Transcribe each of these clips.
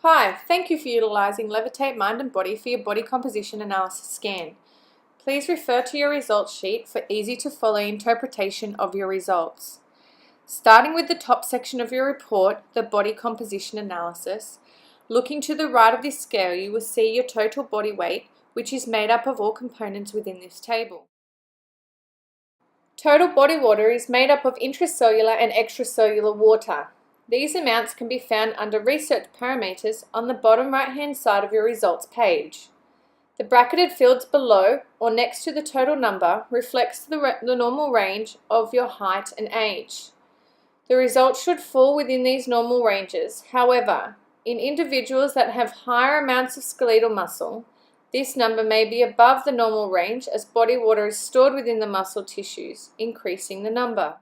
Hi, thank you for utilising Levitate Mind and Body for your body composition analysis scan. Please refer to your results sheet for easy to follow interpretation of your results. Starting with the top section of your report, the body composition analysis, looking to the right of this scale you will see your total body weight, which is made up of all components within this table. Total body water is made up of intracellular and extracellular water. These amounts can be found under Research Parameters on the bottom right-hand side of your results page. The bracketed fields below or next to the total number reflects the normal range of your height and age. The results should fall within these normal ranges. However, in individuals that have higher amounts of skeletal muscle, this number may be above the normal range as body water is stored within the muscle tissues, increasing the number.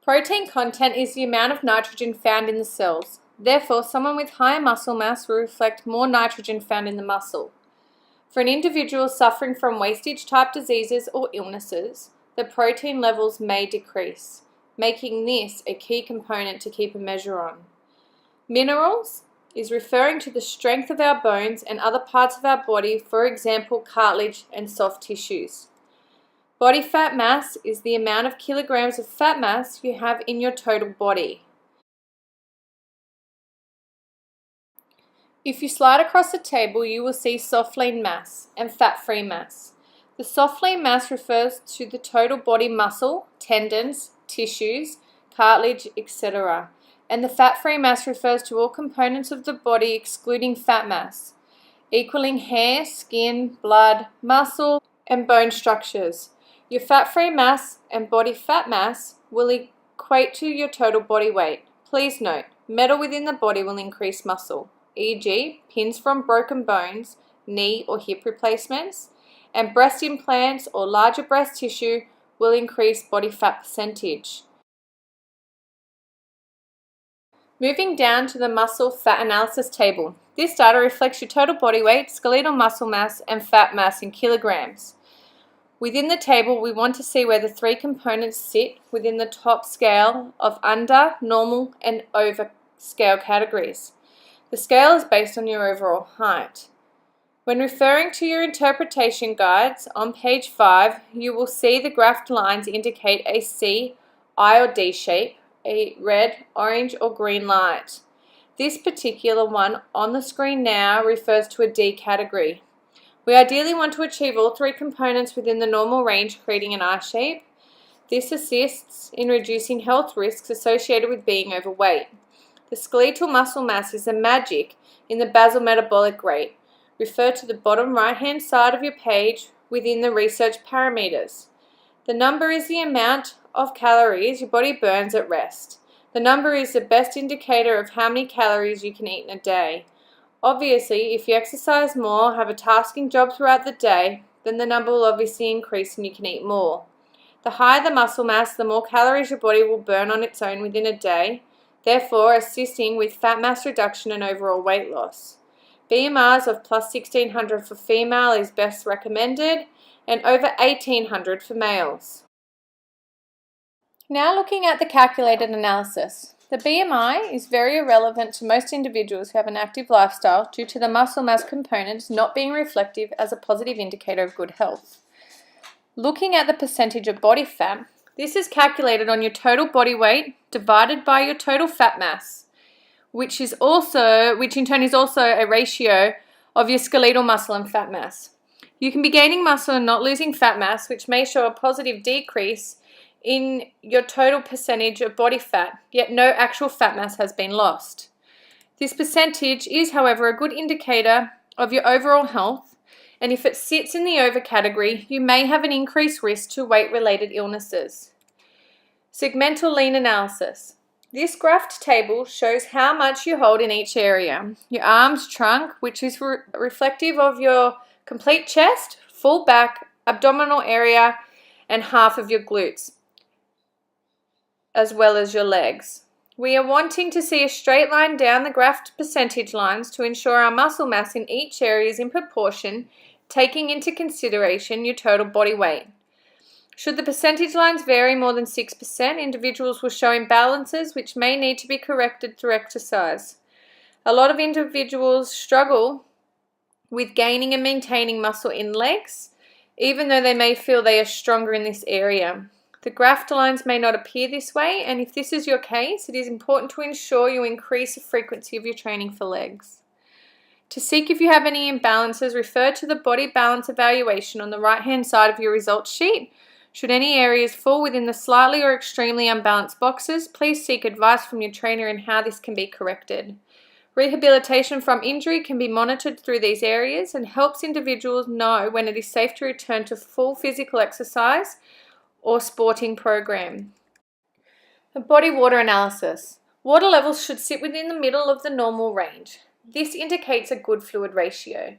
Protein content is the amount of nitrogen found in the cells. Therefore, someone with higher muscle mass will reflect more nitrogen found in the muscle. For an individual suffering from wastage-type diseases or illnesses, the protein levels may decrease, making this a key component to keep a measure on. Minerals is referring to the strength of our bones and other parts of our body, for example, cartilage and soft tissues. Body fat mass is the amount of kilograms of fat mass you have in your total body. If you slide across the table, you will see soft lean mass and fat-free mass. The soft lean mass refers to the total body muscle, tendons, tissues, cartilage, etc. And the fat-free mass refers to all components of the body excluding fat mass, equaling hair, skin, blood, muscle, and bone structures. Your fat-free mass and body fat mass will equate to your total body weight. Please note, metal within the body will increase muscle, e.g. pins from broken bones, knee or hip replacements, and breast implants or larger breast tissue will increase body fat percentage. Moving down to the muscle fat analysis table. This data reflects your total body weight, skeletal muscle mass, and fat mass in kilograms. Within the table, we want to see where the three components sit within the top scale of under, normal, and over scale categories. The scale is based on your overall height. When referring to your interpretation guides on page 5, you will see the graphed lines indicate a C, I or D shape, a red, orange, or green light. This particular one on the screen now refers to a D category. We ideally want to achieve all three components within the normal range, creating an I shape. This assists in reducing health risks associated with being overweight. The skeletal muscle mass is the magic in the basal metabolic rate. Refer to the bottom right-hand side of your page within the research parameters. The number is the amount of calories your body burns at rest. The number is the best indicator of how many calories you can eat in a day. Obviously, if you exercise more, have a tasking job throughout the day, then the number will obviously increase and you can eat more. The higher the muscle mass, the more calories your body will burn on its own within a day, therefore assisting with fat mass reduction and overall weight loss. BMRs of plus 1600 for female is best recommended and over 1800 for males. Now looking at the calculated analysis. The BMI is very irrelevant to most individuals who have an active lifestyle due to the muscle mass components not being reflective as a positive indicator of good health. Looking at the percentage of body fat, this is calculated on your total body weight divided by your total fat mass, which in turn is also a ratio of your skeletal muscle and fat mass. You can be gaining muscle and not losing fat mass, which may show a positive decrease in your total percentage of body fat, yet no actual fat mass has been lost. This percentage is, however, a good indicator of your overall health, and if it sits in the over category, you may have an increased risk to weight-related illnesses. Segmental lean analysis. This graphed table shows how much you hold in each area. Your arms, trunk, which is reflective of your complete chest, full back, abdominal area, and half of your glutes, as well as your legs. We are wanting to see a straight line down the graphed percentage lines to ensure our muscle mass in each area is in proportion, taking into consideration your total body weight. Should the percentage lines vary more than 6%, individuals will show imbalances which may need to be corrected through exercise. A lot of individuals struggle with gaining and maintaining muscle in legs, even though they may feel they are stronger in this area. The graphed lines may not appear this way, and if this is your case, it is important to ensure you increase the frequency of your training for legs. To seek if you have any imbalances, refer to the body balance evaluation on the right-hand side of your results sheet. Should any areas fall within the slightly or extremely unbalanced boxes, please seek advice from your trainer in how this can be corrected. Rehabilitation from injury can be monitored through these areas and helps individuals know when it is safe to return to full physical exercise or sporting program. The body water analysis. Water levels should sit within the middle of the normal range. This indicates a good fluid ratio.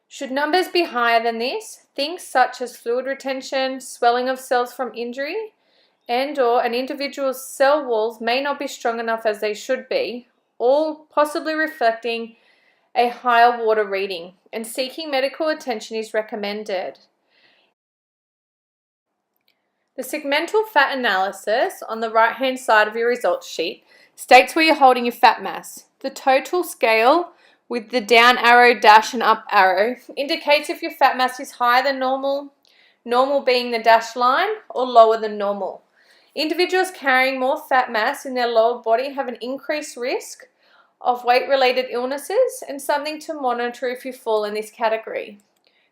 Should numbers be higher than this, things such as fluid retention, swelling of cells from injury, and/or an individual's cell walls may not be strong enough as they should be, all possibly reflecting a higher water reading, and seeking medical attention is recommended. The segmental fat analysis on the right-hand side of your results sheet states where you're holding your fat mass. The total scale with the down arrow, dash and up arrow indicates if your fat mass is higher than normal, normal being the dashed line, or lower than normal. Individuals carrying more fat mass in their lower body have an increased risk of weight-related illnesses and something to monitor if you fall in this category.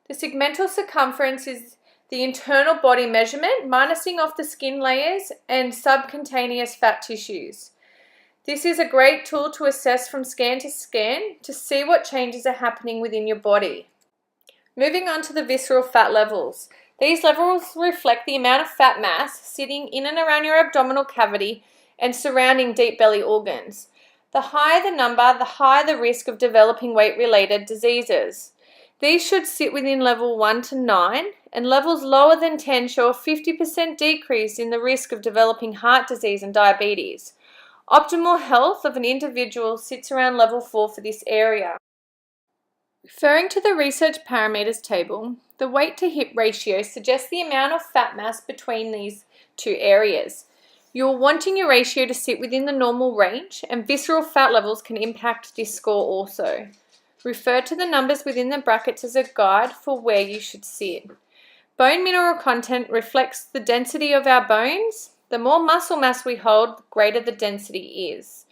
The segmental circumference is the internal body measurement, minusing off the skin layers and subcutaneous fat tissues. This is a great tool to assess from scan to scan to see what changes are happening within your body. Moving on to the visceral fat levels. These levels reflect the amount of fat mass sitting in and around your abdominal cavity and surrounding deep belly organs. The higher the number, the higher the risk of developing weight-related diseases. These should sit within level 1 to 9, and levels lower than 10 show a 50% decrease in the risk of developing heart disease and diabetes. Optimal health of an individual sits around level 4 for this area. Referring to the research parameters table, the weight to hip ratio suggests the amount of fat mass between these two areas. You're wanting your ratio to sit within the normal range, and visceral fat levels can impact this score also. Refer to the numbers within the brackets as a guide for where you should sit. Bone mineral content reflects the density of our bones. The more muscle mass we hold, the greater the density is.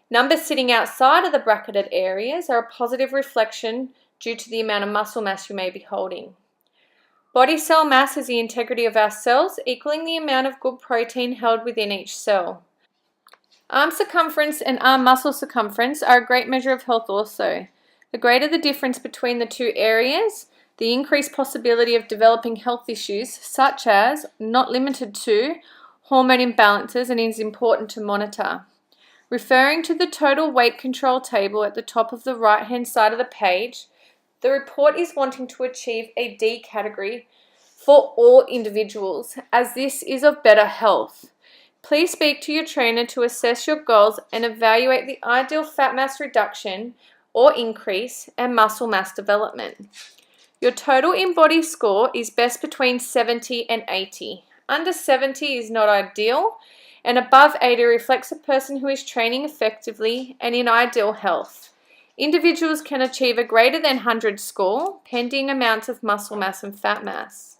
Numbers sitting outside of the bracketed areas are a positive reflection due to the amount of muscle mass you may be holding. Body cell mass is the integrity of our cells, equaling the amount of good protein held within each cell. Arm circumference and arm muscle circumference are a great measure of health also. The greater the difference between the two areas, the increased possibility of developing health issues such as, not limited to, hormone imbalances, and is important to monitor. Referring to the total weight control table at the top of the right-hand side of the page, the report is wanting to achieve a D category for all individuals, as this is of better health. Please speak to your trainer to assess your goals and evaluate the ideal fat mass reduction or increase and muscle mass development. Your total in-body score is best between 70 and 80. Under 70 is not ideal, and above 80 reflects a person who is training effectively and in ideal health. Individuals can achieve a greater than 100 score, pending amounts of muscle mass and fat mass.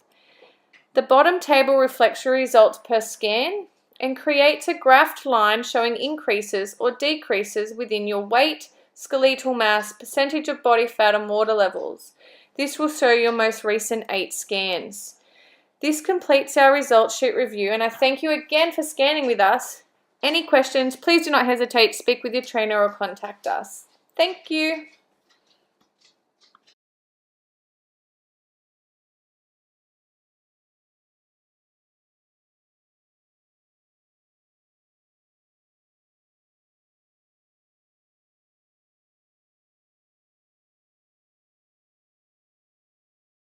The bottom table reflects your results per scan and creates a graphed line showing increases or decreases within your weight, skeletal mass, percentage of body fat, and water levels. This will show your most recent 8 scans. This completes our results sheet review, and I thank you again for scanning with us. Any questions, please do not hesitate to speak with your trainer or contact us. Thank you.